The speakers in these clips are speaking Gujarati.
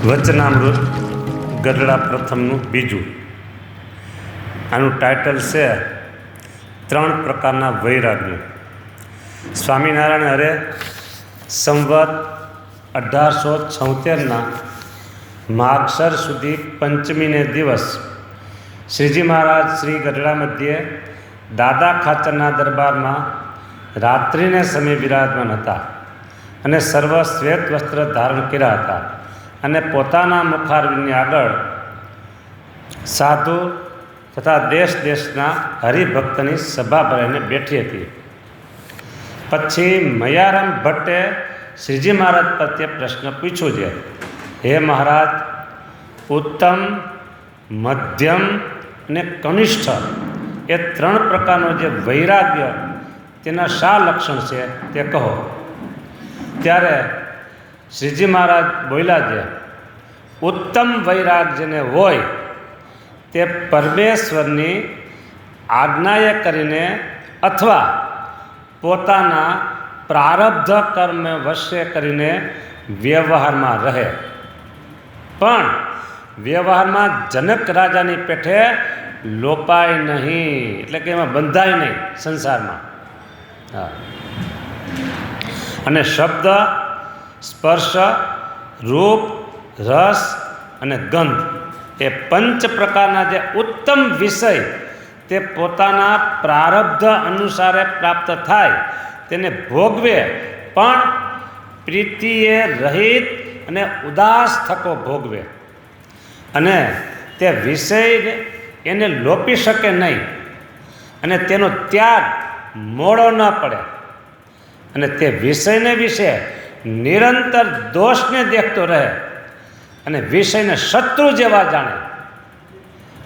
વચનામૃત ગઢડા પ્રથમનું બીજું. આનું ટાઇટલ છે ત્રણ પ્રકારના વૈરાગનું. સ્વામિનારાયણ હરે સંવત 1876ના માગસર સુધી પંચમીને દિવસ શ્રીજી મહારાજ શ્રી ગઢડા મધ્યે દાદા ખાચરના દરબારમાં રાત્રિને સમય વિરાજમાન હતા અને સર્વ શ્વેત વસ્ત્ર ધારણ કર્યા હતા અને પોતાના મુખારવિંદની આગળ સાધુ તથા દેશ દેશના હરિભક્તની સભા ભરાઈને બેઠી હતી. પછી મયારામ ભટ્ટે શ્રીજી મહારાજ પ્રત્યે પ્રશ્ન પૂછ્યો છે, હે મહારાજ, ઉત્તમ, મધ્યમ અને કનિષ્ઠ એ ત્રણ પ્રકારનો જે વૈરાગ્ય તેના શા લક્ષણ છે તે કહો. ત્યારે શ્રીજી મહારાજ બોલ્યા છે, ઉત્તમ વૈરાગ જેને હોય તે પરમેશ્વરની આજ્ઞાએ કરીને અથવા પોતાના પ્રારબ્ધ કર્મ વશે કરીને વ્યવહારમાં રહે, પણ વ્યવહારમાં જનક રાજાની પેઠે લોપાય નહીં, એટલે કે એમાં બંધાય નહીં સંસારમાં. હા. અને શબ્દ, સ્પર્શ, રૂપ, રસ અને ગંધ એ પંચ પ્રકારના જે ઉત્તમ વિષય તે પોતાના પ્રારબ્ધ અનુસારે પ્રાપ્ત થાય તેને ભોગવે, પણ પ્રીતિએ રહિત અને ઉદાસ થકો ભોગવે, અને તે વિષય એને લોપી શકે નહીં, અને તેનો ત્યાગ મોડો ન પડે, અને તે વિષયને વિશે નિરંતર દોષને દેખતો રહે અને વિષયને શત્રુ જેવા જાણે,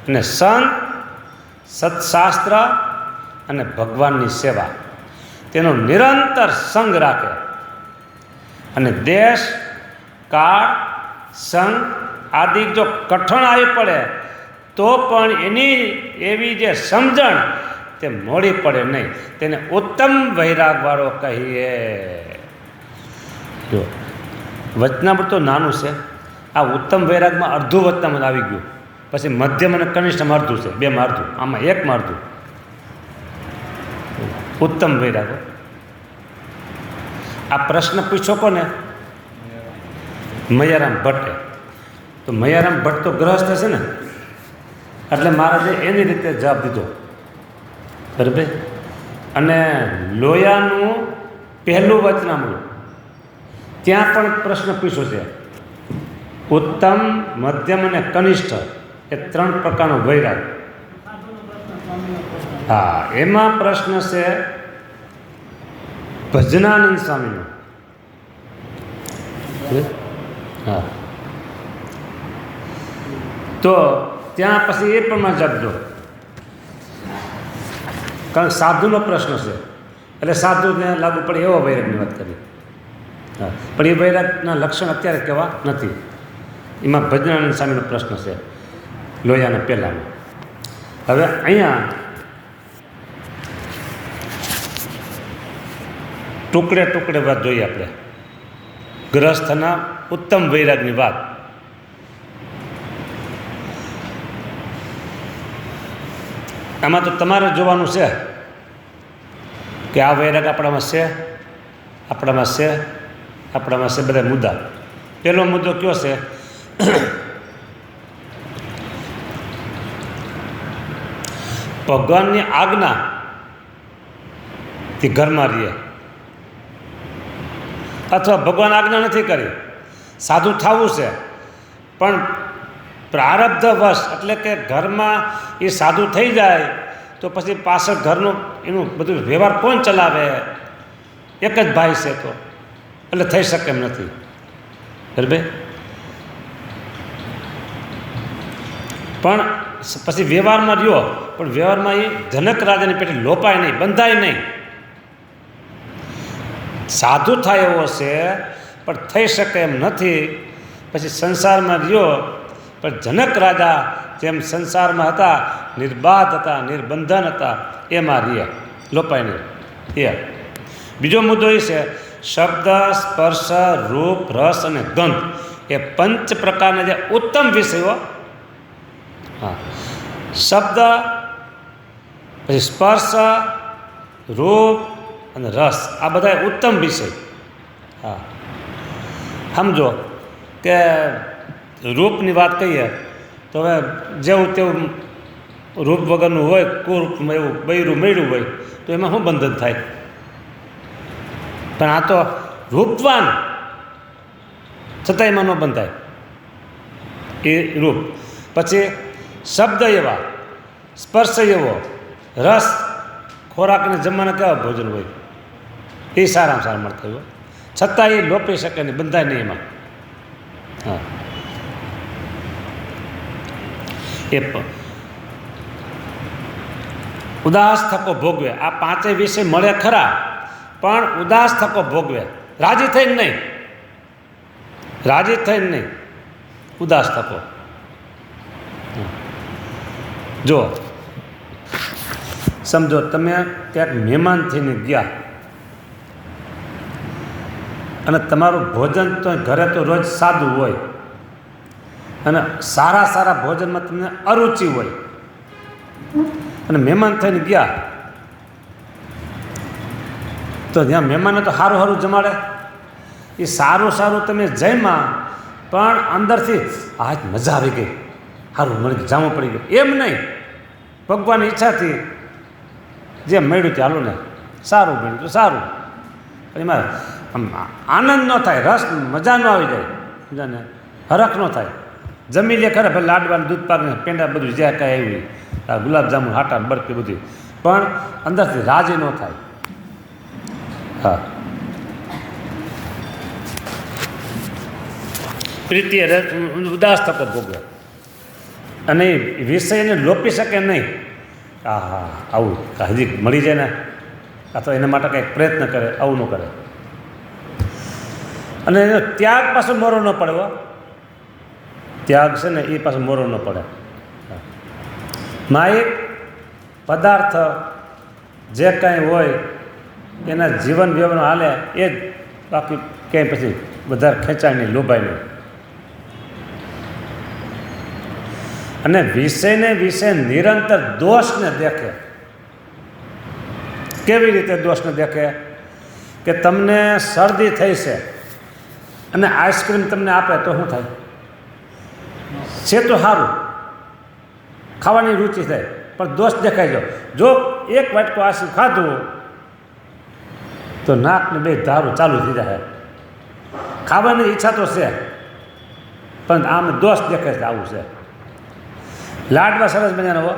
અને સંત, સત્શાસ્ત્ર અને ભગવાનની સેવા તેનો નિરંતર સંગ રાખે, અને દેશ, કાળ, સંગ આદિ જો કઠણ આવી પડે તો પણ એની એવી જે સમજણ તે મોડી પડે નહીં, તેને ઉત્તમ વૈરાગવાળો કહીએ. જો વચનામૃત તો નાનું છે, આ ઉત્તમ વૈરાગમાં અડધું વચનામૃત આવી ગયું, પછી મધ્યમ અને કનિષ્ઠમાં અડધું છે, બેમાં અડધું, આમાં એકમાં અડધું. ઉત્તમ વૈરાગો આ પ્રશ્ન પૂછ્યો કોને? મયારામ ભટ્ટે. તો મયારામ ભટ્ટ તો ગ્રહસ્થ છે ને, એટલે મહારાજે એની રીતે જવાબ દીધો, બરાબર. અને લોયાનું પહેલું વચનામૃત ત્યાં પણ પ્રશ્ન પૂછ્યો છે, ઉત્તમ, મધ્યમ અને કનિષ્ઠ એ ત્રણ પ્રકારનો વૈરાગ. હા, એમાં પ્રશ્ન છે ભજનાનંદ સ્વામીનો. હા, તો ત્યાં પછી એ પ્રમાણે જપજો, કારણ સાધુનો પ્રશ્ન છે એટલે સાધુને લાગુ પડે એવો વૈરાગની વાત કરી. હા, પણ એ વૈરાગના લક્ષણ અત્યારે કહેવા નથી. એમાં ભજનાનંદ સ્વામીનો પ્રશ્ન છે લોયાના પહેલાંનો. હવે અહીંયા ટુકડે ટુકડે વાત જોઈએ આપણે, ગ્રહસ્થના ઉત્તમ વૈરાગની વાત. આમાં તો તમારે જોવાનું છે કે આ વૈરાગ આપણામાં છે, આપણામાં છે, આપણામાં છે બધા મુદ્દા. પહેલો મુદ્દો કયો છે? ભગવાનની આજ્ઞાથી ઘરમાં રહીએ, અથવા ભગવાન આજ્ઞા નથી કરી, સાધુ થવું છે, પણ પ્રારબ્ધવશ, એટલે કે ઘરમાં એ સાધુ થઈ જાય તો પછી પાછળ ઘરનું એનું બધું વ્યવહાર કોણ ચલાવે? એક જ ભાઈ છે તો, એટલે થઈ શકે એમ નથી, બરાબર. પણ પછી વ્યવહારમાં રહ્યો, પણ વ્યવહારમાં એ જનક રાજાની પેટે લોપાય નહીં, બંધાય નહીં. સાધુ થાય એવો છે પણ થઈ શકે એમ નથી. પછી સંસારમાં રહ્યો, પણ જનક રાજા જેમ સંસારમાં હતા, નિર્બાધ હતા, નિર્બંધન હતા, એમાં રહ્યા, લોપાય નહીં. એ બીજો મુદ્દો એ છે શબ્દ, સ્પર્શ, રૂપ, રસ અને ગંધ એ પંચ પ્રકારના જે ઉત્તમ વિષયો, હા, શબ્દ, પછી સ્પર્શ, રૂપ અને રસ, આ બધા ઉત્તમ વિષય. હા, સમજો કે રૂપની વાત કહીએ તો હવે જેવું તેવું રૂપ વગરનું હોય, કુરૂપમાં એવું બૈરું મેળ્યું હોય તો એમાં શું બંધન થાય? પણ આ તો રૂપવાન છતાં એમાં ન બંધાય એ રૂપ. પછી શબ્દ એવા, સ્પર્શ એવો, રસ, ખોરાકને જમવાના કેવા ભોજન હોય એ સારામાં સારા મળતા હોય, છતાં એ લોપી શકે નહીં, બંધાય નહીં એમાં. હા, એ ઉદાસ થકો ભોગવે. આ પાંચેય વિષય મળે ખરા, પણ ઉદાસ થકો ભોગવે, રાજી થઈને નહીં, રાજી થઈને નહીં, ઉદાસ થકો. જો સમજો તમે ક્યાંક મહેમાન થઈને ગયા અને તમારું ભોજન તો ઘરે તો રોજ સાદું હોય અને સારા સારા ભોજનમાં તમને અરુચિ હોય, અને મહેમાન થઈને ગયા તો જ્યાં મહેમાનને તો સારું સારું જમાડે, એ સારું સારું તમે જમ્યા પણ અંદરથી આજ મજા આવી ગઈ, સારું મને જામું પડી ગયું, એમ નહીં. ભગવાનની ઈચ્છાથી જે મળ્યું તે હાલું ને, સારું મળ્યું તો સારું, એમાં આનંદ ન થાય, રસ મજા ન આવી જાય, સમજાને હરખ ન થાય. જમી લે ખરે ભાઈ, લાડવાનું, દૂધ પાક ને પેંડા બધું જ્યાં કાંઈ આવી, ગુલાબજાંબુ, હાટા, બરફી બધી, પણ અંદરથી રાજી ન થાય. હા, પ્રીતિ ઉદાસ થકો ભોગવે, અને વિષયને લોપી શકે નહીં. હા, આવું હજી મળી જાય ને, અથવા એના માટે કંઈક પ્રયત્ન કરે, આવું ન કરે. અને એનો ત્યાગ પાછો મોરો ન પડે. ત્યાગ છે ને એ પાછો મોરો ન પડે. માયિક પદાર્થ જે કાંઈ હોય એના જીવન વ્યવહાર હાલે એ જ, બાકી ક્યાંય પછી વધારે ખેંચાય નહીં, લોભાય નહીં. અને વિષયને વિષય નિરંતર દોષને દેખે. કેવી રીતે દોષને દેખે? કે તમને શરદી થઈ છે અને આઈસ્ક્રીમ તમને આપે તો શું થાય? છે તો સારું, ખાવાની રુચિ થાય, પણ દોષ દેખાઈ જાઓ. જો એક વાટકો આઈસ્ક્રીમ ખાધું તો નાકને બે ધારું ચાલુ થઈ જાય. ખાવાની ઈચ્છા તો છે પણ આમ દોષ દેખાય છે, આવું છે. લાડવા સરસ મજાના હો,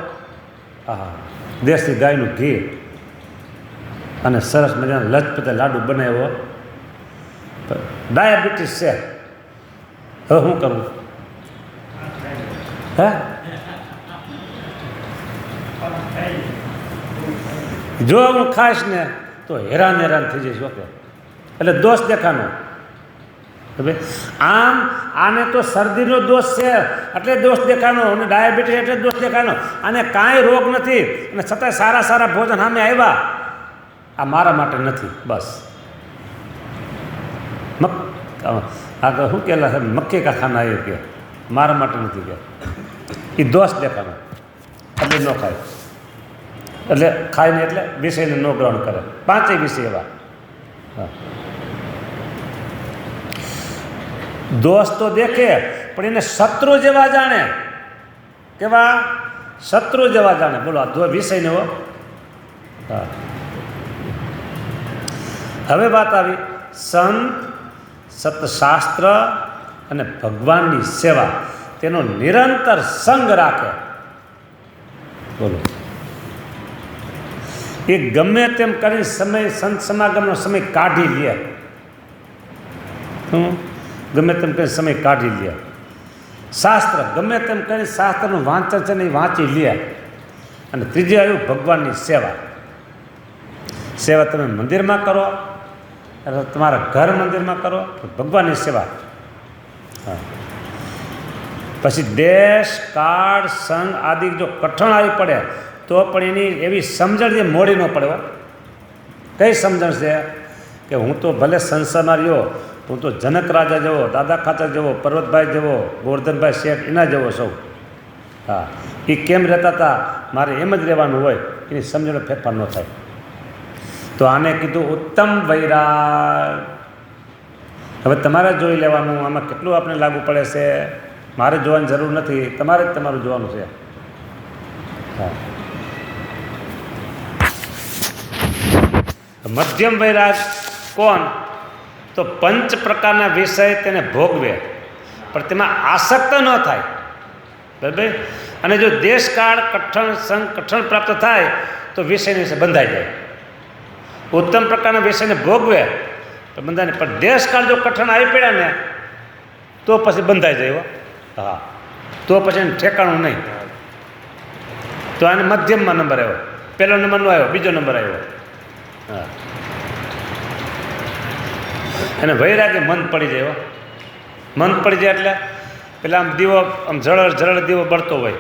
હા, દેશી ગાયનું ઘી અને સરસ મજાના લચપતે લાડુ બનાવ્યો. ડાયાબિટીસ છે, હવે શું કરવું? હે, જો હું ખાઈશ ને તો હેરાન થઈ જઈશ. ઓકે, એટલે દોષ દેખાનો. હવે આમ આને તો શરદીનો દોષ છે એટલે દોષ દેખાનો, અને ડાયાબિટીસ એટલે દોષ દેખાનો. આને કાંઈ રોગ નથી અને છતાંય સારા સારા ભોજન સામે આવ્યા, આ મારા માટે નથી. બસ આગળ શું કહેલા છે, મક્કી કા ખાના આવ્યું કે મારા માટે નથી કે, એ દોષ દેખાનો, એટલે ન ખાય. એટલે ખાય ને એટલે વિષયને ન ગ્રહણ કરે. પાંચેય વિષય એવા. હા, દોષ તો દેખે પણ એને શત્રુ જેવા જાણે. કેવા? શત્રુ જેવા જાણે. બોલો, આ વિષયને હો. હા, હવે વાત આવી સંત, સતશાસ્ત્ર અને ભગવાનની સેવા, તેનો નિરંતર સંગ રાખે. બોલો, એ ગમે તેમ કરીને સમય, સંત સમાગમનો સમય કાઢી લે. ગમે તેમ કરીને સમય કાઢી લે. શાસ્ત્ર ગમે તેમ કરીને શાસ્ત્રનું વાંચન છે ને એ વાંચી લે. અને ત્રીજું આવ્યું ભગવાનની સેવા. સેવા તમે મંદિરમાં કરો, તમારા ઘર મંદિરમાં કરો, ભગવાનની સેવા. હા, પછી દેશ, કાળ, સંઘ આદિ જો કઠણ આવી પડે તો પણ એની એવી સમજણ જે મોડી ન પડે. કઈ સમજણ છે? કે હું તો ભલે સંસારમાં રહ્યો હું તો જનક રાજા જેવો, દાદા ખાચર જેવો, પર્વતભાઈ જેવો, ગોવર્ધનભાઈ શેઠ એના જેવો સૌ. હા, એ કેમ રહેતા હતા મારે એમ જ રહેવાનું હોય, એની સમજણો ફેરફાર ન થાય. તો આને કીધું ઉત્તમ વૈરાગ. હવે તમારે જોઈ લેવાનું આમાં કેટલું આપણે લાગુ પડે છે. મારે જોવાની જરૂર નથી, તમારે જ તમારું જોવાનું છે. હા, મધ્યમ વૈરાગ કોણ? તો પંચ પ્રકારના વિષય તેને ભોગવે પણ તેમાં આસક્ત ન થાય. બરાબર. અને જો દેશકાળ કઠણ પ્રાપ્ત થાય તો વિષયની વિશે બંધાઈ જાય. ઉત્તમ પ્રકારના વિષયને ભોગવે તો બંધાય નહીં, પણ દેશકાળ જો કઠણ આવી પડ્યા ને તો પછી બંધાઈ જાય. હા, તો પછી એને ઠેકાણું નહીં. તો આને મધ્યમમાં નંબર આવ્યો. પહેલો નંબર નો આવ્યો, બીજો નંબર આવ્યો. હા, અને વૈરાગે મન પડી જાય. મન પડી જાય એટલે પેલા આમ દીવો આમ જળળ દીવો બળતો હોય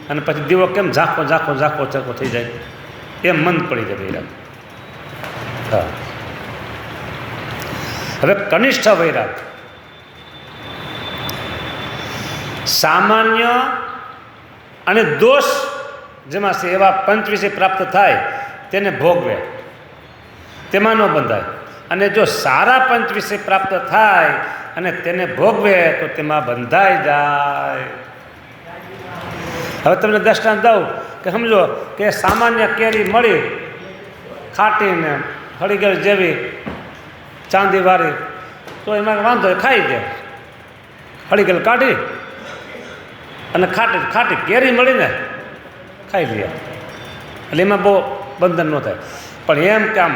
અને પછી દીવો કેમ ઝાંખો થઈ જાય એમ મન પડી જાય વૈરાગ. હા, હવે કનિષ્ઠ વૈરાગ સામાન્ય અને દોષ જેમાં છે એવા પંચ વિશે પ્રાપ્ત થાય તેને ભોગવે, તેમાં ન બંધાય. અને જો સારા પંચ વિશે પ્રાપ્ત થાય અને તેને ભોગવે તો તેમાં બંધાઈ જાય. હવે તમને દ્રષ્ટાંત દઉં કે સમજો કે સામાન્ય કેરી મળી ખાટીને હળી ગયેલી જેવી ચાંદીવાળી, તો એમાં વાંધો ખાઈ દે. હળી ગયેલ કાઢી અને ખાટી કેરી મળીને ખાઈ લે એટલે એમાં બહુ બંધન ન થાય. પણ એમ કે આમ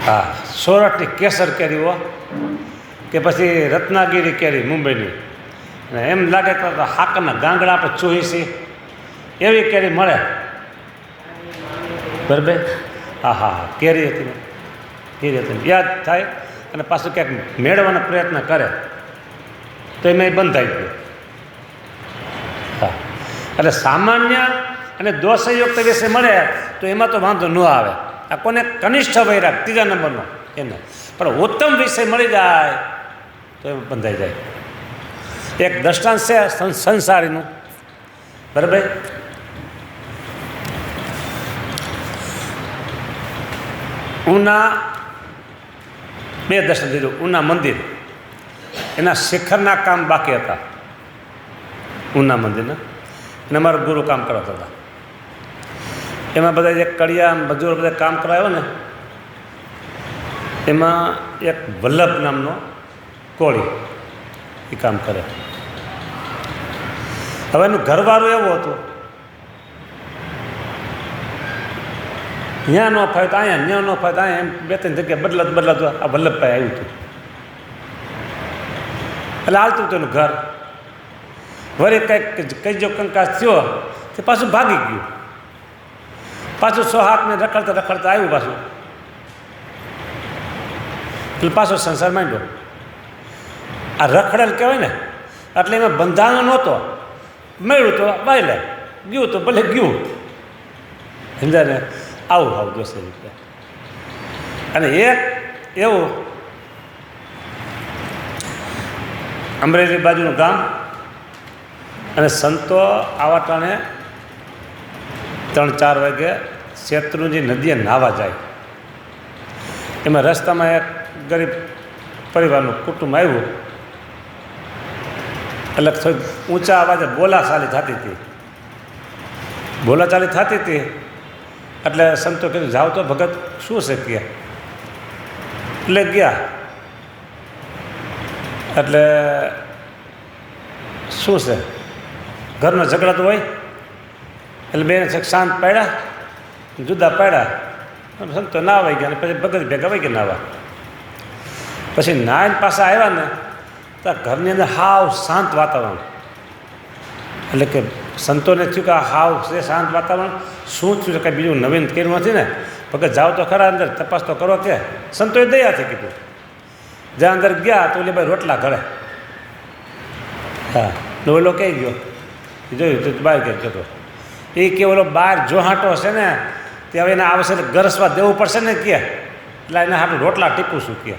હા, સોરઠની કેસર કેરી હો કે પછી રત્નાગીરી કેરી મુંબઈની, અને એમ લાગે કે હાકરના ગાંગડા આપણે ચોહીસી એવી કેરી મળે. બરાબર. હા હા હા, કેરી હતી યાદ થાય અને પાછું ક્યાંક મેળવવાનો પ્રયત્ન કરે તો એમાં બંધાઈ ગયું. હા, એટલે સામાન્ય અને દોષયુક્ત વિશે મળે તો એમાં તો વાંધો ન આવે. આ કોને? કનિષ્ઠ વૈરાગ, ત્રીજા નંબરનો એને. પણ ઉત્તમ વિષય મળી જાય તો એમાં બંધાઈ જાય. એક દ્રષ્ટાંત છે સંસારીનું. બરાબર. ઉના બે દર્શન દીધું. ઉના મંદિર એના શિખરના કામ બાકી હતા. ઉના મંદિરના અને અમારા ગુરુ કામ કરાવતા હતા. એમાં બધા જે કડિયા મજૂર બધા કામ કરાવ્યો ને એમાં એક વલ્લભ નામનો કોળી એ કામ કરે. હવે એનું ઘરવાળું એવું હતું, ત્યાં ન ફાય તો અહીંયા, ત્યાં ન ફાય તો અહીંયા, એમ બે ત્રણ જગ્યાએ બદલાતું આ વલ્લભભાઈ આવ્યું હતું એટલે હાલતું હતું એનું ઘર. વળી કંઈક કઈ જો કંકાસ થયો તે પાછું ભાગી ગયું. પાછું 100 હાથને રખડતા આવ્યું પાછું એટલે પાછો સંસાર માંડ્યો. આ રખડેલ કહેવાય ને એટલે એમાં બંધાણો નહોતો. મળ્યું તો વાય લે, ગયું તો ભલે ગયું. સમજાને આવું જોશે રીતે. અને એક એવું અમરેલી બાજુનું ગામ, અને સંતો આવા ટાણે 3-4 વાગે શેત્રુંજી નદીએ નાહવા જાય. એમાં રસ્તામાં એક ગરીબ પરિવારનું કુટુંબ આવ્યું એટલે થોડી ઊંચા અવાજે બોલાચાલી થતી હતી. એટલે સંતો કીધું જાઓ તો ભગત શું છે કે. એટલે ગયા. એટલે શું છે ઘરનો ઝઘડા તો હોય એટલે બેને શાંત પાડ્યા, જુદા પાડ્યા. સંતો નાવાઈ ગયા અને પછી ભગત ભેગા વહી ગયા નાવા. પછી નાઈને પાછા આવ્યા ને તો ઘરની અંદર હાવ શાંત વાતાવરણ. એટલે કે સંતોને થયું કે હાવ છે શાંત વાતાવરણ, શું થયું છે? કાંઈ બીજું નવીન કર્યું નથી ને? ભગત જાઓ તો ખરા અંદર, તપાસ તો કરો કે. સંતોએ દયાથી કીધું. જ્યાં અંદર ગયા તો ઓલી ભાઈ રોટલા ઘરે. હા, ઓલો કઈ ગયો જોયું તો બહાર ક્યાંક જતો. એ કે ઓલો બહાર જોહાટો છે ને તે હવે એને આવશે એટલે ગરસવા દેવું પડશે ને કે, એટલે એને હાટું રોટલા ટીપું છું કે.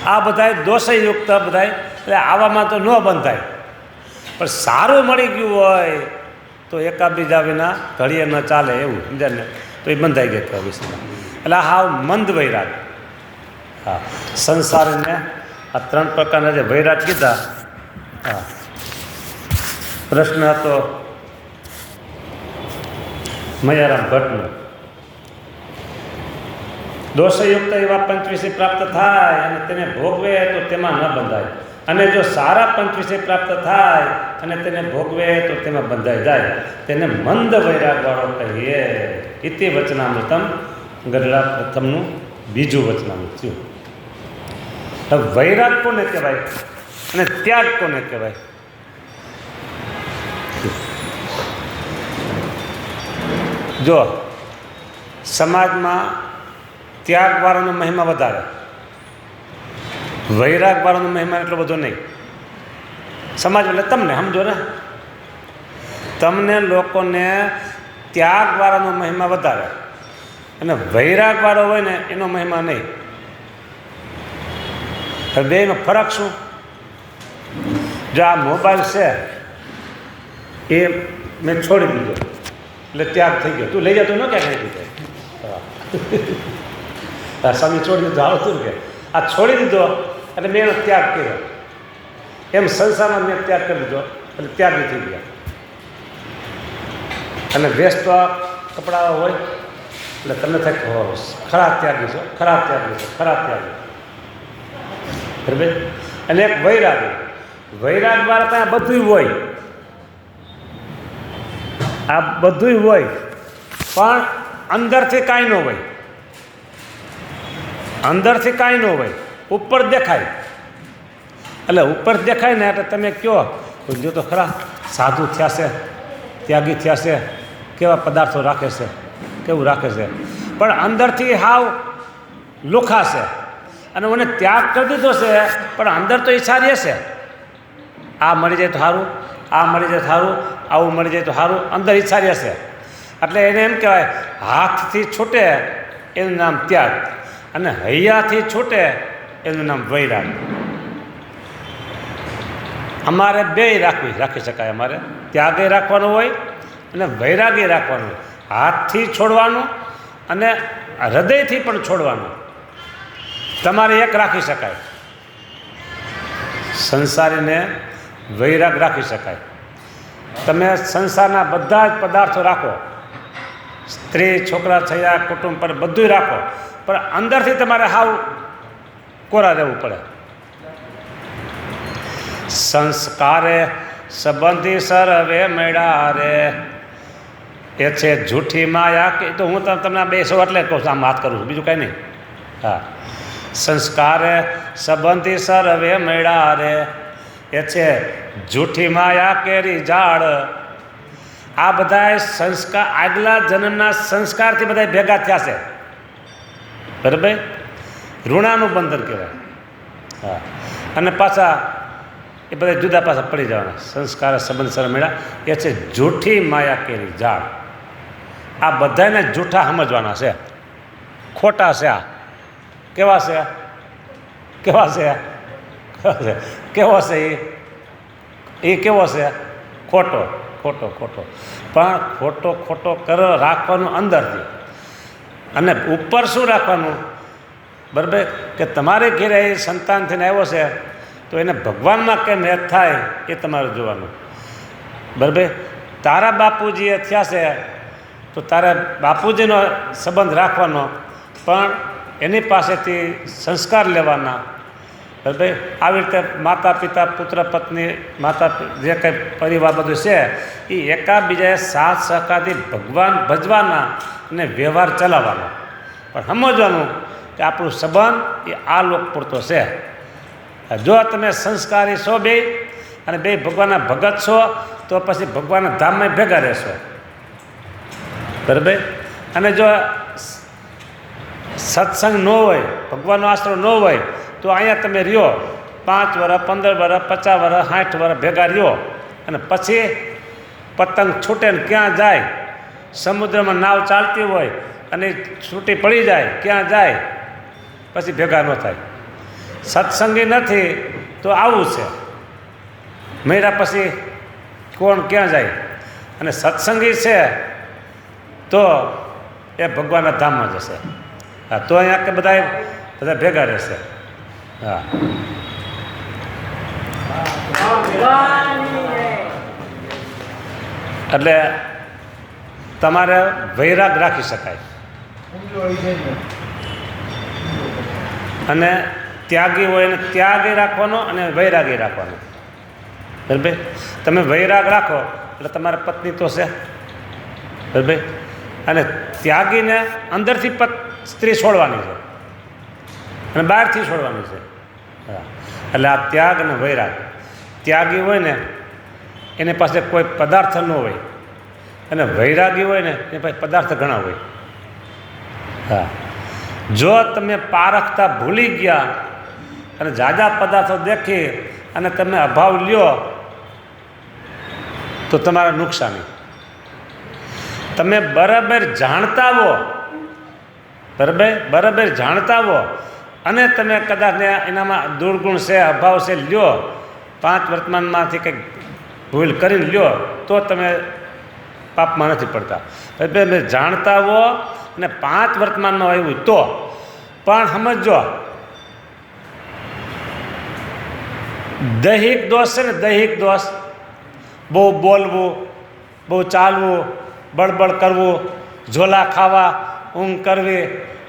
આ બધાય દોષયુક્ત બધાય, એટલે આવામાં તો ન બંધાય. પણ સારું મળી ગયું હોય તો એકાબીજા વિના ઘડીએ ન ચાલે એવું સમજાય ને, તો એ બંધાઈ ગયા વિષયમાં. એટલે હાવ મંદ વૈરાગ. હા, સંસારીને આ 3 પ્રકારના જે વૈરાગ કીધા. હા, પ્રશ્ન હતો મયારામ ભટ્ટનો. દોષયુક્ત એવા પંચવિષય પ્રાપ્ત થાય અને તેને ભોગવે તો તેમાં ન બંધાય, અને જો સારા પંચવિષય પ્રાપ્ત થાય અને તેને ભોગવે તો તેમાં બંધાઈ જાય, તેને મંદ વૈરાગવાળો કહીએ. ઇતિ વચનામૃતમ, ગઢડા પ્રથમનું બીજું વચનામૃત થયું. હવે વૈરાગ કોને કહેવાય અને ત્યાગ કોને કહેવાય? જો સમાજમાં ત્યાગવાળાનો મહિમા વધારે, વૈરાગવાળાનો મહિમા એટલો બધો નહીં. સમાજ એટલે તમને સમજો ને, તમને લોકોને ત્યાગવાળાનો મહિમા વધારે અને વૈરાગવાળો હોય ને એનો મહિમા નહીં. બેનો ફરક શું? જો આ મોબાઈલ છે એ મેં છોડી દીધો એટલે ત્યાગ થઈ ગયો. તું લઈ જતો ન ક્યાં નહીં દીધો, સ્વામી છોડી દીધો આવતું કે આ છોડી દીધો એટલે મેં એનો ત્યાગ કર્યો. એમ સંસારમાં મેં ત્યાગ કરી દીધો એટલે ત્યાગી થઈ ગયા. અને વેસ્ટ કપડાં હોય એટલે તમને થાય ખરાબ ત્યાગી છો, ખરાબ ત્યાગી છો, ખરાબ ત્યાગી. બરાબર. અને એક વૈરાગ, વૈરાગ વાળા ત્યાં બધું હોય, આ બધું હોય પણ અંદરથી કાંઈ ન હોય, અંદરથી કાંઈ ન હોય, ઉપર દેખાય. એટલે ઉપર દેખાય ને એટલે તમે કહો જો તો ખરા સાધુ થયા છે, ત્યાગી થયા છે, કેવા પદાર્થો રાખે છે, કેવું રાખે છે, પણ અંદરથી હાવ લુખા છે. અને મને ત્યાગ કરી દીધો છે પણ અંદર તો ઈચ્છા રહેશે, આ મળી જાય તો સારું, આ મળી જાય તો સારું, આવું મળી જાય તો સારું, અંદર ઈચ્છા રહેશે. એટલે એને એમ કહેવાય હાથથી છૂટે એનું નામ ત્યાગ, અને હૈયાથી છૂટે એનું નામ વૈરાગ. અમારે બેય રાખી શકાય. અમારે ત્યાગે રાખવાનો હોય અને વૈરાગે રાખવાનું હોય. હાથથી છોડવાનું અને હૃદયથી પણ છોડવાનું. તમારે એક રાખી શકાય. સંસારીને વૈરાગ રાખી શકાય. તમે સંસારના બધા જ પદાર્થો રાખો, સ્ત્રી છોકરા થયા, કુટુંબ પર બધું રાખો, પણ અંદરથી તમારે હાવ કોરા રહેવું પડે. સંસ્કારે સંબંધી સર્વે મેળા રે, એ છે જૂઠી માયા. કે તો હું તમને 200 એટલે કહું છું, આમ વાત કરું છું, બીજું કાંઈ નહીં. હા, સંસ્કારે સંબંધી સર્વે મેળા રે, એ છે જૂઠી માયા કેરી ઝાડ. આ બધા સંસ્કાર આગલા જન્મના સંસ્કારથી બધા ભેગા થયા છે. બરાબર. ઋણાનું બંધન કહેવાય. હા, અને પાછા એ બધા જુદા પાછા પડી જવાના. સંસ્કાર સંબંધ સર મેળા, એ છે જૂઠી માયા કેરી ઝાડ. આ બધાને જૂઠા સમજવાના છે, ખોટા છે. આ કેવા છે? કેવા છે? કેવો છે? એ કેવો છે? ખોટો ખોટો ખોટો. પણ ખોટો ખોટો કરો રાખવાનું અંદરથી. અને ઉપર શું રાખવાનું? બરાબર. કે તમારે ઘેરે એ સંતાન થઈને આવ્યો છે તો એને ભગવાનમાં કેમ હેત થાય એ તમારે જોવાનું. બરાબર. તારા બાપુજીએ થયા છે તો તારે બાપુજીનો સંબંધ રાખવાનો, પણ એની પાસેથી સંસ્કાર લેવાના. બરાબર. આવી રીતે માતા પિતા પુત્ર પત્ની માતા જે કંઈ પરિવાર બધું છે એ એકાબીજાએ સાથ સહકારથી ભગવાન ભજવાના અને વ્યવહાર ચલાવવાનો. પણ સમજવાનું કે આપણું સંબંધ એ આ લોક પૂરતો છે. જો તમે સંસ્કારી છો બે અને બે ભગવાનના ભગત છો તો પછી ભગવાનના ધામમાં ભેગા રહેશો. બરાબર. અને જો સત્સંગ ન હોય, ભગવાનનો આશરો ન હોય તો અહીંયા તમે રહ્યો 5 વર્ષ 15 વર્ષ 50 વર્ષ 60 વર્ષ ભેગા રહ્યો અને પછી પતંગ છૂટે ને ક્યાં જાય? સમુદ્રમાં નાવ ચાલતી હોય અને છૂટી પડી જાય, ક્યાં જાય? પછી ભેગા ન થાય. સત્સંગી નથી તો આવું છે, મર્યા પછી કોણ ક્યાં જાય? અને સત્સંગી છે તો એ ભગવાનના ધામમાં જશે. હા, તો અહીંયા કે બધા ભેગા રહેશે. હા, એટલે તમારે વૈરાગ રાખી શકાય અને ત્યાગી હોય ને ત્યાગી રાખવાનો અને વૈરાગી રાખવાનો. બરાબર? તમે વૈરાગ રાખો એટલે તમારા પત્ની તો છે, બરાબર? અને ત્યાગીને અંદરથી સ્ત્રી છોડવાની છે અને બહારથી છોડવાની છે. હા, એટલે આ ત્યાગ અને વૈરાગ. ત્યાગી હોય ને એની પાસે કોઈ પદાર્થ ન હોય અને વૈરાગી હોય ને એની પાસે પદાર્થ ઘણા હોય. હા, જો તમે પારખતા ભૂલી ગયા અને જાજા પદાર્થો દેખી અને તમે અભાવ લ્યો તો તમારા નુકસાની. તમે બરાબર જાણતા હો, બરાબર જાણતા હો અને તમે કદાચ એનામાં દુર્ગુણ છે, અભાવ છે, લ્યો, 5 વર્તમાનમાંથી કંઈક ભૂલ કરીને લ્યો તો તમે પાપમાં નથી પડતા. તમે જાણતા હો અને 5 વર્તમાનમાં આવ્યું તો પણ સમજો દૈહિક દોષ છે ને, દૈહિક દોષ, બહુ બોલવું, બહુ ચાલવું, બળબડ કરવું, ઝોલા ખાવા, ઊંઘ કરવી,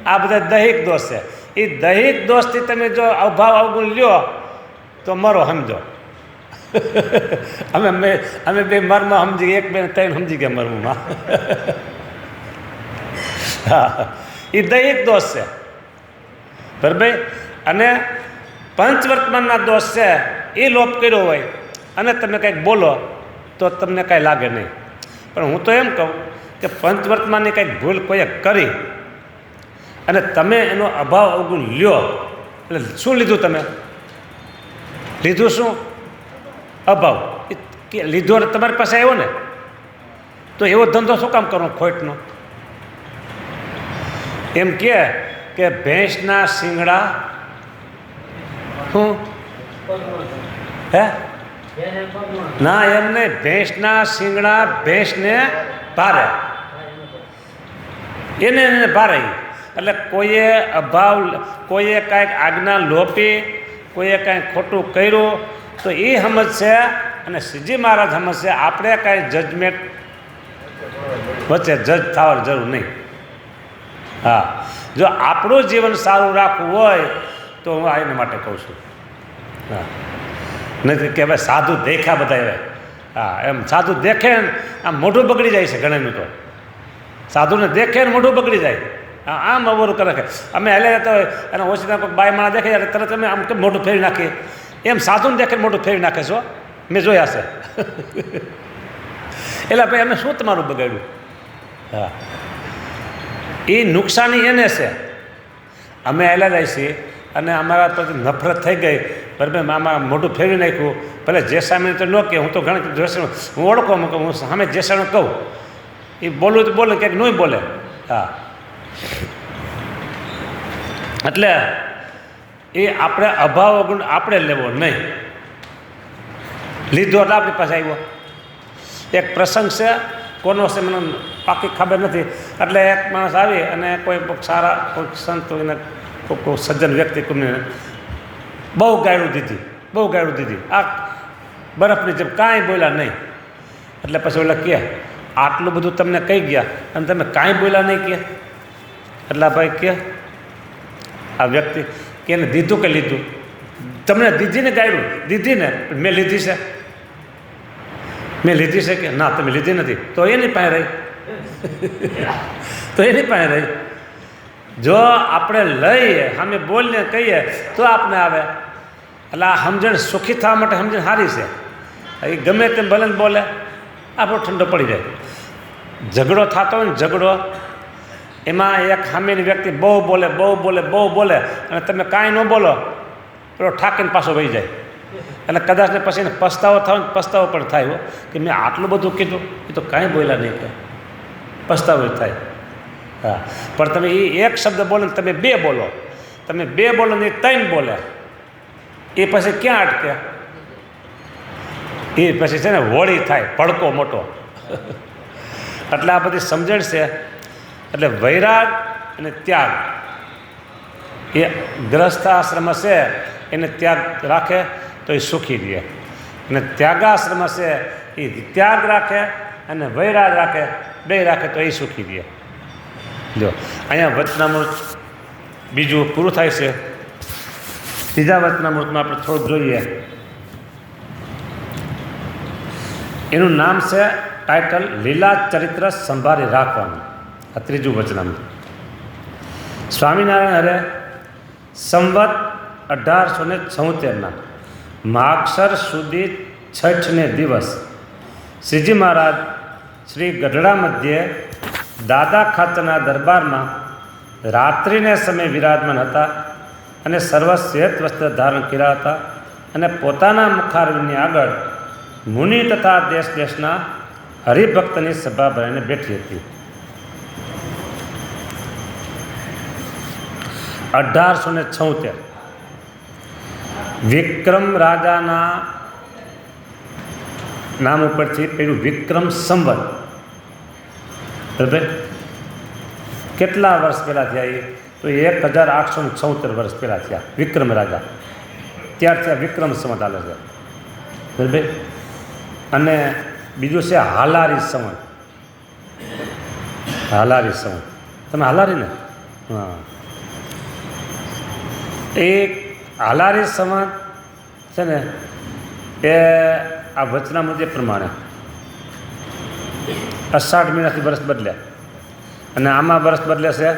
આ બધા દૈહિક દોષ છે. એ દૈહિક દોષથી તમે જો અભાવ અવગુણ લ્યો તો મરો, સમજો. અમે બે મરમાં સમજી ગયા, 1 2 3 સમજી ગયા મર્મમાં. હા, એ દૈહિક દોષ છે, બરાબર? અને પંચવર્તમાનના દોષ છે એ લોપ કર્યો હોય અને તમે કંઈક બોલો તો તમને કાંઈ લાગે નહીં. પણ હું તો એમ કહું કે પંચવર્તમાનની કંઈક ભૂલ કોઈએ કરી અને તમે એનો અભાવ અવગુણ લ્યો એટલે શું લીધું? તમે લીધું શું? અભાવ. લીધો અને તમારી પાસે આવ્યો ને, તો એવો ધંધો શું કામ કરવો ખોટનો? એમ કે ભેંસના શિંગડા શું? હે ના, એમ નહીં. ભેંસના શિંગડા ભેંસને ભારે, એને ભારે. એટલે કોઈએ અભાવ, કોઈએ કાંઈક આજ્ઞા લોપી, કોઈએ કાંઈક ખોટું કર્યું તો એ સમજશે અને શ્રીજી મહારાજ સમજશે. આપણે કાંઈ જજમેન્ટ વચ્ચે જજ થવાની જરૂર નહીં. હા, જો આપણું જીવન સારું રાખવું હોય તો હું એના માટે કહું છું. હા, નથી કે ભાઈ સાધુ દેખ્યા બધા હવે. હા, એમ સાધુ દેખે ને આમ મોઢું બગડી જાય છે ઘણાનું. તો સાધુને દેખે ને મોઢું બગડી જાય. આમ અવરું કરે છે. અમે હેલે જતા હોય અને ઓછીના કોઈ બાય માણસ દેખે ત્યારે તરત અમે આમ કેમ મોઢું ફેરવી નાખીએ, એમ સાધુને દેખે મોઢું ફેરવી નાખે છો. મેં જોયા છે. એટલે ભાઈ અમે શું તમારું બગાડ્યું? હા, એ નુકસાની એને છે. અમે હેલા જાય છીએ અને અમારા પછી નફરત થઈ ગઈ, બરાબર? આમાં મોઢું ફેરવી નાખ્યું. ભલે જે સામે તો ન કહે, હું તો ઘણા જેસાણ હું ઓળખો મૂકું, હું સામે જેસાણ કહું, એ બોલું તો બોલે, ક્યાંક નહીં બોલે. હા, એટલે એ આપણે અભાવ અવગુણ આપણે લેવો નહીં. લીધો એટલે આપણી પાસે આવ્યો. એક પ્રસંગ છે, કોનો છે મને પાકી ખબર નથી. એટલે એક માણસ આવી અને કોઈ સારા કોઈ સંત એને કોઈ સજ્જન વ્યક્તિ કોઈને બહુ ગાયડું દીધી, આ બરફની જેમ કાંઈ બોલ્યા નહીં. એટલે પછી ઓલા કહે, આટલું બધું તમને કહી ગયા અને તમે કાંઈ બોલ્યા નહીં કહે. એટલે ભાઈ કહે, આ વ્યક્તિ કે એને દીધું કે લીધું? તમને દીધી ને ગાયડું? દીધી ને, મેં લીધી છે. મેં લીધી છે કે ના, તમે લીધી નથી. તો એની પાસે રહી. જો આપણે લઈએ, સામે બોલીને કહીએ તો આપણે આવે. એટલે આ સમજણ સુખી થવા માટે સમજણ સારી છે. એ ગમે તેમ ભલે ને બોલે, આપણો ઠંડો પડી જાય. ઝઘડો થતો હોય ને, ઝઘડો, એમાં એક સામેની વ્યક્તિ બહુ બોલે અને તમે કાંઈ ન બોલો, પેલો ઠાકીને પાછો વહી જાય. અને કદાચ ને પછી એને પસ્તાવો થાય ને, પસ્તાવો પણ થાય કે મેં આટલું બધું કીધું, એ તો કાંઈ બોલ્યા નહીં, કે પસ્તાવો થાય. હા, પણ તમે એ એક શબ્દ બોલો ને તમે 2 બોલો, તમે 2 બોલો ને 3 બોલે, એ પછી ક્યાં અટકે? એ પછી છે ને હોળી થાય, ભડકો મોટો. એટલે આ બધી સમજણ છે. એટલે વૈરાગ અને ત્યાગ એ ગ્રસ્થ આશ્રમ છે, એને ત્યાગ રાખે તો એ સુખી રહે, અને ત્યાગાશ્રમ છે એ ત્યાગ રાખે અને વૈરાગ રાખે, 2 રાખે તો એ સુખી રહે. જો અહીંયા વચનામૃત બીજું પૂરું થાય છે. ત્રીજા વચનામૃતમાં આપણે થોડુંક જોઈએ. એનું નામ છે ટાઇટલ લીલા ચરિત્ર સંભાળી રાખવાનું. આ ત્રીજું વચનામૃત. સ્વામિનારાયણ હરે સંવત 1876ના માગસર સુધી છઠને દિવસ શ્રીજી મહારાજ શ્રી ગઢડા મધ્યે દાદા ખાચરના દરબારમાં રાત્રિને સમય વિરાજમાન હતા અને સર્વ શ્વેત વસ્ત્ર ધારણ કર્યા હતા, અને પોતાના મુખારવિંદની આગળ મુનિ તથા દેશ દેશના હરિભક્તની સભા ભરાઈને બેઠી હતી. 1876 વિક્રમ રાજાના નામ ઉપરથી પેલું વિક્રમ સંવત. બરાબર? કેટલા વર્ષ પહેલાં થયા? એ તો 1876 વર્ષ પહેલાં થયા વિક્રમ રાજા. ત્યારથી આ વિક્રમ સંવત હાલે છે. બરાબર? અને બીજું છે હાલારી સંવત. હાલારી સંવત, તમે હાલારી ને? હા. એ હાલારી સંવત છે ને, એ આ વચનામૃત પ્રમાણે અષાઢ મહિનાથી વર્ષ બદલ્યા, અને આમાં વર્ષ બદલે છે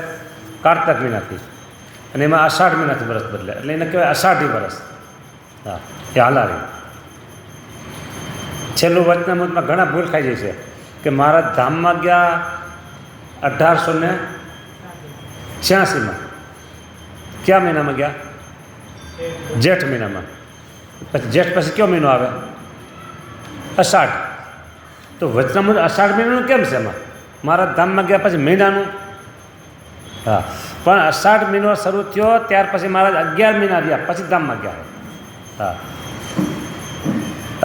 કારતક મહિનાથી, અને એમાં અષાઢ મહિનાથી વર્ષ બદલ્યા, એટલે એને કહેવાય અષાઢી વર્ષ. હા, એ હાલારી. છેલ્લું વચનામૃતમાં ઘણા ભૂલ ખાઈ જાય છે કે મહારાજ ધામમાં ગયા 1886માં. કયા મહિનામાં ગયા? જેઠ મહિનામાં. પછી જેઠ પછી કયો મહિનો આવે? અષાઢ. તો વચનામૃત અષાઢ મહિનાનું કેમ છે એમાં? મહારાજ ધામમાં ગયા પછી મહિનાનું. હા, પણ અષાઢ મહિનો શરૂ થયો ત્યાર પછી મહારાજ 11 મહિના રહ્યા પછી ધામમાં ગયા. હા,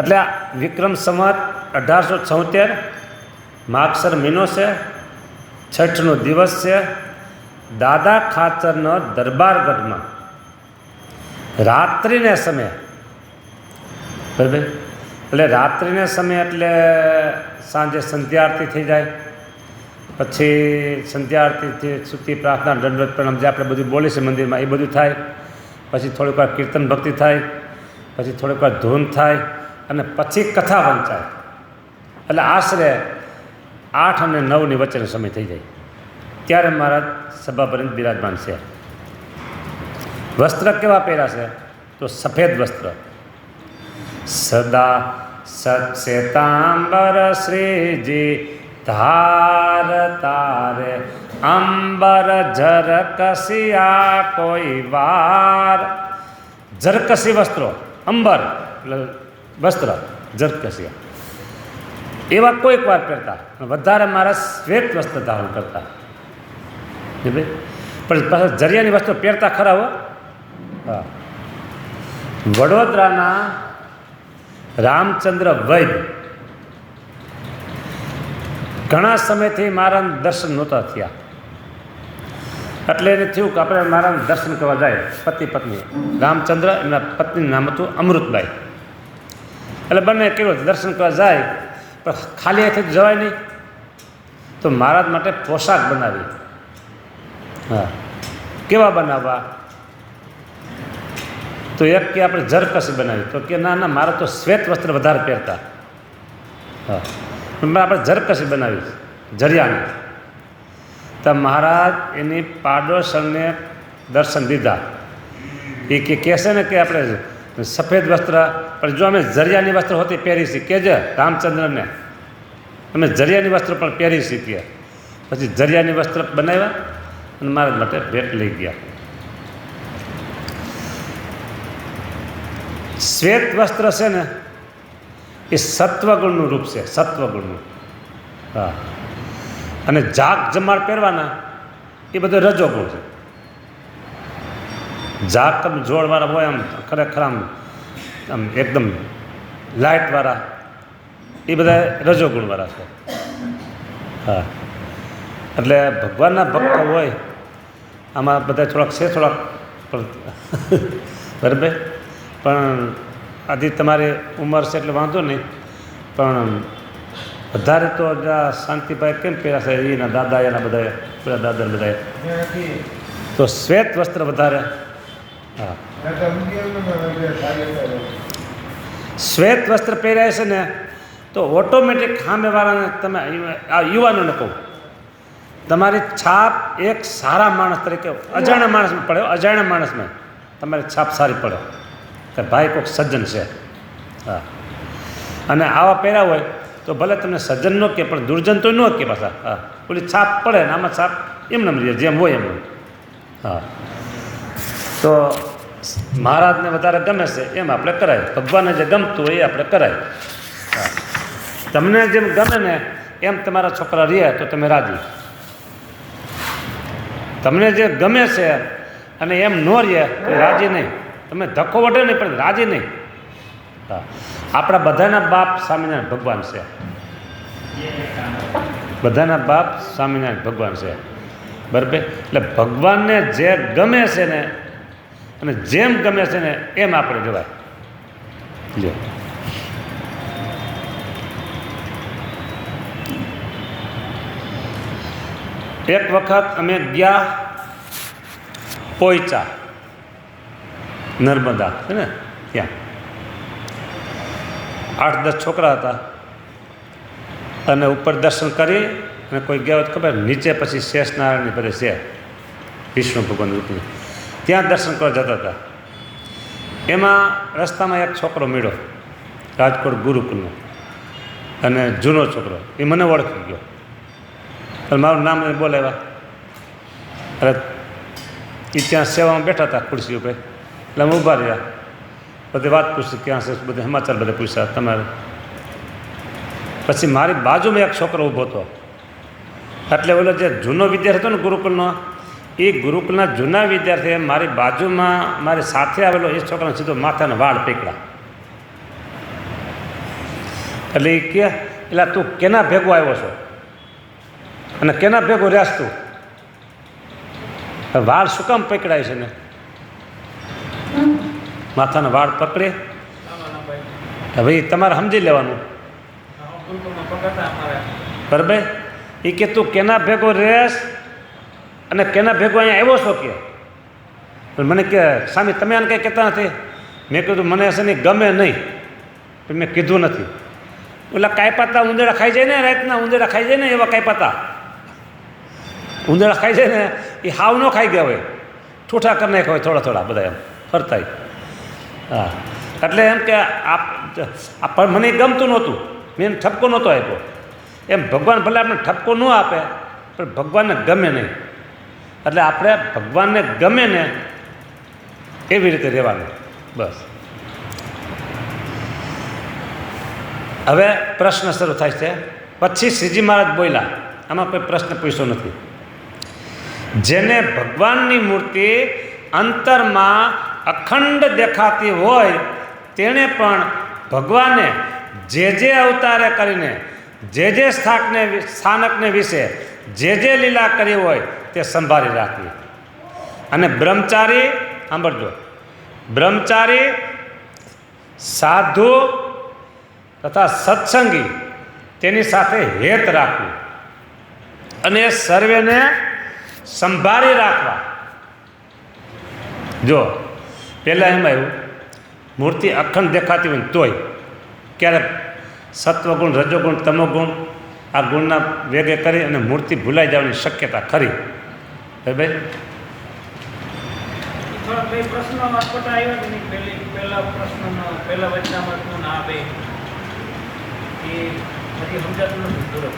એટલે આ વિક્રમ સંવત 1876 માગસર મહિનો છે, છઠનો દિવસ છે. દાદા ખાચરનો દરબારગઢમાં રાત્રિને સમયે. બરાબર? એટલે રાત્રિને સમયે એટલે સાંજે સંધ્યા આરતી થઈ જાય, પછી સંધ્યા આરતીથી સુધી પ્રાર્થના દંડવત પ્રણામ જે આપણે બધું બોલીએ છીએ મંદિરમાં, એ બધું થાય. પછી થોડીક વાર કીર્તન ભક્તિ થાય, પછી થોડીક વાર ધૂન થાય, અને પછી કથા વંચાય. એટલે આશરે 8 અને 9ની વચ્ચેનો સમય થઈ જાય. ત્યારે મહારાજ સભા ભરીને બિરાજમાન છે. વસ્ત્ર કેવા પહેર્યા છે? તો સફેદ વસ્ત્ર. સદા સત્સેતાંબર શ્રીજી ધાર તારે અંબર ઝરકસિયા કોઈ વાર. ઝરકસી વસ્ત્રો, અંબર એટલે વસ્ત્ર, ઝરકસિયા એવા કોઈક વાર પહેરતા. વધારે મારા શ્વેત વસ્ત્ર ધારણ કરતા. પણ પાછા જરિયાની વસ્તુ પહેરતા ખરા હો. હા. વડોદરાના રામચંદ્ર વૈદ્ય ઘણા સમયથી મારા દર્શન નહોતા થયા, એટલે એને થયું કે આપણે મારા દર્શન કરવા જાય. પતિ પત્ની રામચંદ્ર, એમના પત્નીનું નામ હતું અમૃતબાઈ. એટલે બંને કેવું દર્શન કરવા જાય, પણ ખાલી હાથે જવાય નહીં, તો મહારાજ માટે પોશાક બનાવી. હા, કેવા બનાવવા? તો એક કે આપણે ઝરકસી બનાવી, તો કે ના ના મારે તો શ્વેત વસ્ત્ર વધારે પહેરતા. હા, આપણે ઝરકસી બનાવી જરિયાની. તો મહારાજ એની પાડોશણને દર્શન દીધા. એ કહેશે ને કે આપણે સફેદ વસ્ત્ર, પણ જો અમે જરિયાની વસ્ત્ર હોતી પહેરી શીખીએ છે રામચંદ્રને, અમે જરિયાની વસ્ત્ર પણ પહેરી શીખીએ. પછી જરિયાની વસ્ત્ર બનાવ્યા અને મહારાજ માટે ભેટ લઈ ગયા. શ્વેત વસ્ત્ર છે ને એ સત્વગુણનું રૂપ છે, સત્વગુણનું. હા, અને જાગ જમાડ પહેરવાના એ બધો રજોગુણ છે. ઝાકમ જોડવાળા હોય આમ ખરેખર આમ એકદમ લાઇટવાળા એ બધા રજોગુણવાળા છે. હા, એટલે ભગવાનના ભક્તો હોય આમાં બધા થોડાક છે થોડાક બરાબર. પણ આથી તમારી ઉંમર છે એટલે વાંધો નહીં, પણ વધારે તો શાંતિભાઈ કેમ પહેર્યા છે એના દાદા એના બધા પેલા દાદા બધા તો શ્વેત વસ્ત્ર વધારે. હા, શ્વેત વસ્ત્ર પહેર્યા છે ને તો ઓટોમેટિક સામેવાળાને તમે આ યુવાનોને કહું, તમારી છાપ એક સારા માણસ તરીકે અજાણ્યા માણસમાં પડે, અજાણ્યા માણસમાં તમારી છાપ સારી પડે કે ભાઈ કોઈક સજ્જન છે. હા, અને આવા પહેર્યા હોય તો ભલે તમને સજ્જન ન કહે પણ દુર્જન તો ન કહે પાછા. હા, ઓલી છાપ પડે ને આમાં છાપ એમને જેમ હોય એમ. હા, તો મહારાજને વધારે ગમે છે એમ આપણે કરાય, ભગવાનને જે ગમતું હોય એ આપણે કરાય. હા, તમને જેમ ગમે ને એમ તમારા છોકરા રહે તો તમે રાજી. તમને જે ગમે છે અને એમ ન રહે તો રાજી નહીં. તમે ધક્કો વઢે નહીં પણ રાજી નહીં. હા, આપણા બધાના બાપ સ્વામિનારાયણ ભગવાન છે. બધાના બાપ સ્વામિનારાયણ ભગવાન છે. બરાબર. એટલે ભગવાનને જે ગમે છે ને અને જેમ ગમે છે ને એમ આપણે જવાય. જો એક વખત અમે ગયા પોઈચા નર્મદા છે ને ત્યાં 8-10 છોકરા હતા અને ઉપર દર્શન કરી અને કોઈ ગયા હોય ખબર નીચે પછી શેષનારાયણની બધે છે વિષ્ણુ ભગવાન રૂપની ત્યાં દર્શન કરવા જતા હતા. એમાં રસ્તામાં એક છોકરો મળ્યો રાજકોટ ગુરુકુલનો અને જૂનો છોકરો, એ મને ઓળખી ગયો અને મારું નામ એને બોલાવ્યા. અરે એ ત્યાં સેવામાં બેઠા હતા ખુરશી ઉપર, એટલે અમે ઊભા રહ્યા. બધી વાત પૂછી ક્યાં છે, બધે સમાચાર બધે પૂછ્યા તમારે. પછી મારી બાજુમાં એક છોકરો ઊભો હતો, એટલે ઓલો જે જૂનો વિદ્યાર્થી હતો ને ગુરુકુલનો, એ ગુરુકુલના જૂના વિદ્યાર્થીએ મારી બાજુમાં મારી સાથે આવેલો એ છોકરાને સીધો માથાના વાળ પકડ્યા. એટલે એ કે એટલે તું કેના ભેગો આવ્યો છો અને કેના ભેગો રહ્યાસ તું? વાળ શું કામ પકડાય છે ને? માથાના વાળ પકડે હવે એ તમારે સમજી લેવાનું. બરાબર. એ કે તું કેના ભેગો રહેશ અને કેના ભેગો અહીંયા આવ્યો છો કે? મને કે સ્વામી તમે આને કંઈ કહેતા નથી. મેં કીધું મને છે ને ગમે નહીં, પણ મેં કીધું નથી. ઓલા કાંઈ ઉંદરડા ખાઈ જાય ને, રાતના ઉંદરડા ખાઈ જાય ને એવા કાંઈ ઉંદરડા ખાઈ જાય ને એ હાવ ન ખાઈ ગયા હોય, ઠૂઠા કરી નાખ્યા હોય થોડા થોડા બધા એમ ફરતા. હા, એટલે એમ કે આ મને ગમતું નહોતું, મેં એને ઠપકો નહોતો આપ્યો. એમ ભગવાન ભલે આપણે ઠપકો ન આપે પણ ભગવાનને ગમે નહીં. એટલે આપણે ભગવાનને ગમે ને એવી રીતે રહેવાનું. બસ. હવે પ્રશ્ન શરૂ થાય છે. પછી શ્રીજી મહારાજ બોલ્યા, આમાં કોઈ પ્રશ્ન પૂછ્યો નથી. જેને ભગવાનની મૂર્તિ અંતરમાં અખંડ દેખાતી હોય તેણે પણ ભગવાને જે અવતારે કરીને જે સ્થાનકને વિશે જે લીલા કરી હોય તે સંભાળી રાખવી. અને બ્રહ્મચારી, સાંભળજો, બ્રહ્મચારી, સાધુ તથા સત્સંગી તેની સાથે હેત રાખવું અને સર્વેને સંભાળી રાખવા. જો પહેલાં એમ આવ્યું મૂર્તિ અખંડ દેખાતી હોય તોય ક્યારેક સત્વગુણ, રજોગુણ, તમોગુણ આ ગુણના વેગે કરી અને મૂર્તિ ભૂલાઈ જવાની શક્યતા ખરી. ભાઈ પ્રશ્નો અટપટા આવ્યા કે નહીં? પહેલા પ્રશ્નનો પહેલા વચનામૃતનું ના આપે એ હજી સમજાતું નથી પૂરું.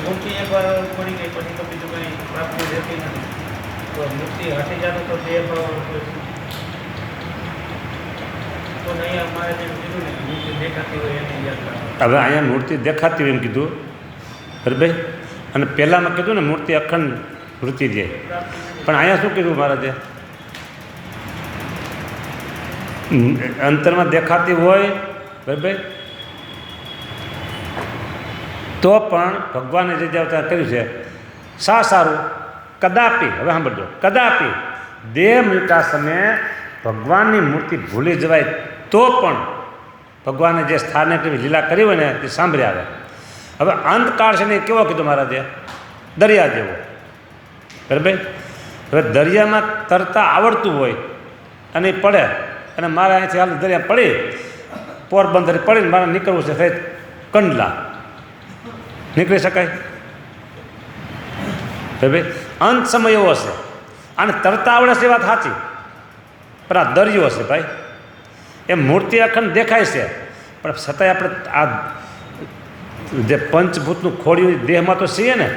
મૂર્તિ એકવાર પડી ગઈ પછી તો બીજું કંઈ પ્રાપ્તિ રહેતી નથી. તો મૂર્તિ હટી જતો તો બે ભાવ તો નહીં. અમારે જેમ કીધું ને મૂર્તિ દેખાતી હોય એની યાદ રાખો. હવે અહીંયા મૂર્તિ દેખાતી હોય એમ કીધું બરાબર. અને પહેલાંમાં કીધું ને મૂર્તિ અખંડ વૃત્તિ દે. પણ અહીંયા શું કીધું મહારાજે? અંતરમાં દેખાતી હોય બરાબર, તો પણ ભગવાને જે અવતાર કર્યું છે સારું કદાપી, હવે સાંભળજો, કદાપી દેહ મૂક્યા સમયે ભગવાનની મૂર્તિ ભૂલી જવાય તો પણ ભગવાને જે સ્થાને લીલા કરી હોય ને તે સાંભળી આવે. હવે અંતકાળ છે ને એ કેવો કીધું મહારાજે? દરિયા જેવો બરાબર. હવે દરિયામાં તરતા આવડતું હોય અને એ પડે અને મારે અહીંથી હાલ દરિયા પડી પોરબંદર પડીને મારે નીકળવું છે થઈ કંડલા, નીકળી શકાય બરાબર? અંત સમય એવો હશે અને તરતા આવડે છે એ વાત સાચી, પણ આ દરિયો હશે ભાઈ. એ મૂર્તિ અખંડ દેખાય છે પણ છતાંય આપણે આ જે પંચભૂતનું ખોડિયું દેહમાં તો છીએ ને,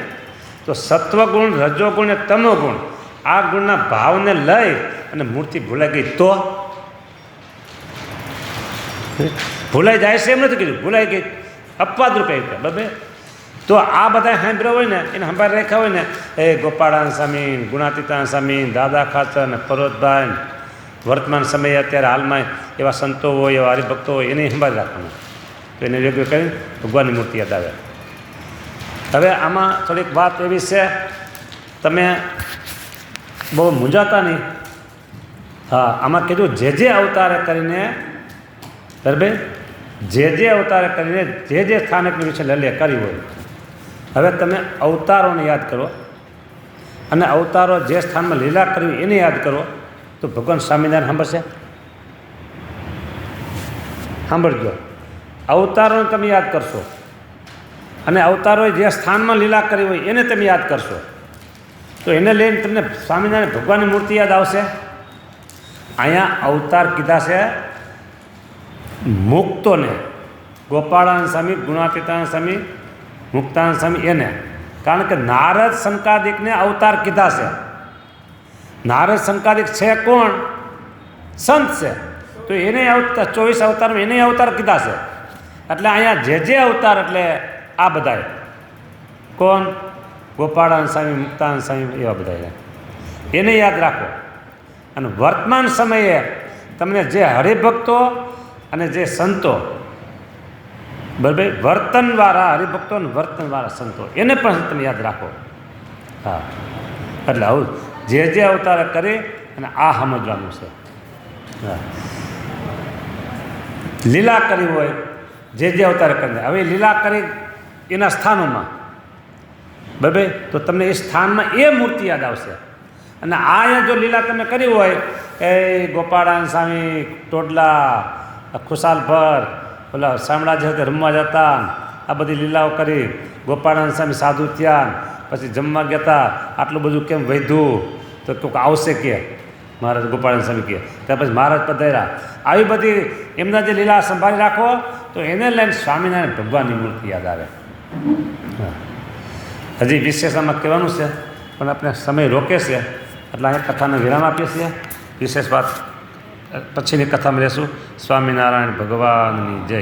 તો સત્વગુણ, રજોગુણ અને તમોગુણ આ ગુણના ભાવને લઈ અને મૂર્તિ ભૂલાઈ ગઈ તો ભૂલાઈ જાય છે એમ નથી કીધું, ભૂલાઈ ગઈ અપવાદ રૂપે બરાબર. તો આ બધા સાંભળ્યા હોય ને, એને સંભાળ રાખ્યા હોય ને, એ ગોપાળાન સ્વામી, ગુણાતીતાન સ્વામી, દાદા ખાચર ને પરોતભાઈ, વર્તમાન સમયે અત્યારે હાલમાં એવા સંતો હોય, એવા હરિભક્તો હોય, એને સંભાળ રાખવાનું. તો એને યોગ્ય કરીને ભગવાનની મૂર્તિ યાદ આવે. હવે આમાં થોડીક વાત એવી છે, તમે બહુ મૂંઝાતા નહીં. હા, આમાં કીધું જે અવતારે કરીને બરાબર, જે અવતારે કરીને જે સ્થાનકની વિશે લલે કરી હોય. હવે તમે અવતારોને યાદ કરો અને અવતારો જે સ્થાનમાં લીલા કરવી એને યાદ કરો, તો ભગવાન સ્વામિનારાયણ સાંભળશે? સાંભળજો, અવતારોને તમે યાદ કરશો અને અવતારોએ જે સ્થાનમાં લીલા કરી હોય એને તમે યાદ કરશો, તો એને લઈને તમને સ્વામિનારાયણ ભગવાનની મૂર્તિ યાદ આવશે. અહીંયા અવતાર કીધા છે મુક્તોને, ગોપાળાન સ્વામી, ગુણાતીતાન સ્વામી, મુક્તાન સ્વામી એને, કારણ કે નારદ સંકાદિકને અવતાર કીધા છે. નારદ સંકાદિક છે કોણ? સંત છે. તો એને અવતાર 24 અવતારમાં એને અવતાર કીધા છે. એટલે અહીંયા જે અવતાર એટલે આ બધા કોણ? ગોપાળાન સ્વામી, મુક્તાન સ્વામી, એવા બધા એને યાદ રાખો. અને વર્તમાન સમયે તમને જે હરિભક્તો અને જે સંતો બરાબર, વર્તનવાળા હરિભક્તો અને વર્તનવાળા સંતો એને પણ તમે યાદ રાખો. હા, એટલે આવું જે અવતાર કરે અને આ સમજવાનું છે. હા, લીલા કરી હોય જે અવતાર કરીને, હવે લીલા કરી એના સ્થાનોમાં બરાબર, તો તમને એ સ્થાનમાં એ મૂર્તિ યાદ આવશે. અને આ જો લીલા તમે કરી હોય એ ગોપાળાન સ્વામી, ટોડલા, ખુશાલભર, ઓલા શામળાજી સાથે રમવા જતા, આ બધી લીલાઓ કરી. ગોપાળાન સ્વામી સાધુ થયા, પછી જમવા ગયા હતા, આટલું બધું કેમ વધ્યું? તો કોઈક આવશે કે મહારાજ ગોપાળાન સ્વામી કહે, ત્યાર પછી મહારાજ પધાર્યા. આવી બધી એમના જે લીલા સંભાળી રાખો, તો એને લઈને સ્વામિનારાયણ ભગવાનની મૂર્તિ યાદ આવે. હજી વિશેષમાં કહેવાનું છે પણ આપણે સમય રોકે છે, એટલે અહીંયા કથાનો વિરામ આપીએ છીએ. વિશેષ વાત પછીની કથામાં લેશું. સ્વામિનારાયણ ભગવાનની જય.